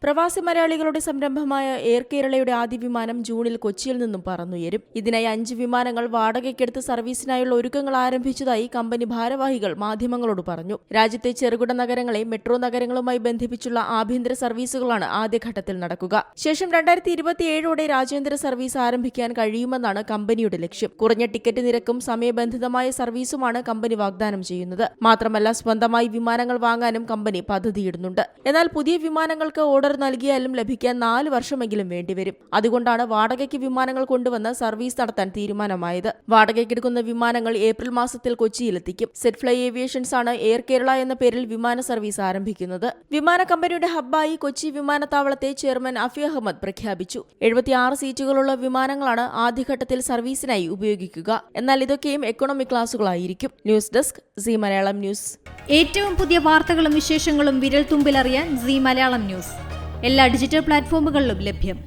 പ്രവാസി മലയാളികളുടെ സംരംഭമായ എയർ കേരളയുടെ ആദ്യ വിമാനം ജൂണിൽ കൊച്ചിയിൽ നിന്നും പറന്നുയരും. ഇതിനായി 5 വിമാനങ്ങൾ വാടകയ്ക്കെടുത്ത് സർവീസിനായുള്ള ഒരുക്കങ്ങൾ ആരംഭിച്ചതായി കമ്പനി ഭാരവാഹികൾ മാധ്യമങ്ങളോട് പറഞ്ഞു. രാജ്യത്തെ ചെറുകിട നഗരങ്ങളെ മെട്രോ നഗരങ്ങളുമായി ബന്ധിപ്പിച്ചുള്ള ആഭ്യന്തര സർവീസുകളാണ് ആദ്യഘട്ടത്തിൽ നടക്കുക. ശേഷം 2027ഓടെ രാജ്യാന്തര സർവീസ് ആരംഭിക്കാൻ കഴിയുമെന്നാണ് കമ്പനിയുടെ ലക്ഷ്യം. കുറഞ്ഞ ടിക്കറ്റ് നിരക്കും സമയബന്ധിതമായ സർവീസുമാണ് കമ്പനി വാഗ്ദാനം ചെയ്യുന്നത്. മാത്രമല്ല, സ്വന്തമായി വിമാനങ്ങൾ വാങ്ങാനും കമ്പനി പദ്ധതിയിടുന്നുണ്ട്. എന്നാൽ പുതിയ വിമാനങ്ങൾക്ക് ഓർഡർ നൽകിയാലും ലഭിക്കാൻ 4 വർഷമെങ്കിലും വേണ്ടിവരും. അതുകൊണ്ടാണ് വാടകയ്ക്ക് വിമാനങ്ങൾ കൊണ്ടുവന്ന് സർവീസ് നടത്താൻ തീരുമാനമായത്. വാടകയ്ക്കെടുക്കുന്ന വിമാനങ്ങൾ ഏപ്രിൽ മാസത്തിൽ കൊച്ചിയിലെത്തിക്കും. സെറ്റ് ഫ്ലൈ ഏവിയേഷൻസ് ആണ് എയർ കേരള എന്ന പേരിൽ വിമാന സർവീസ് ആരംഭിക്കുന്നത്. വിമാന കമ്പനിയുടെ ഹബ്ബായി കൊച്ചി വിമാനത്താവളത്തെ ചെയർമാൻ അഫി അഹമ്മദ് പ്രഖ്യാപിച്ചു. 76 സീറ്റുകളുള്ള വിമാനങ്ങളാണ് ആദ്യഘട്ടത്തിൽ സർവീസിനായി ഉപയോഗിക്കുക. എന്നാൽ ഇതൊക്കെയും എക്കണോമി ക്ലാസുകളായിരിക്കും. News desk C Malayalam news. ഏറ്റവും പുതിയ വാർത്തകളും വിശേഷങ്ങളും വിരൽ തുമ്പിലറിയാൻ സി മലയാളം ന്യൂസ് എല്ലാ ഡിജിറ്റൽ പ്ലാറ്റ്ഫോമുകളിലും ലഭ്യം.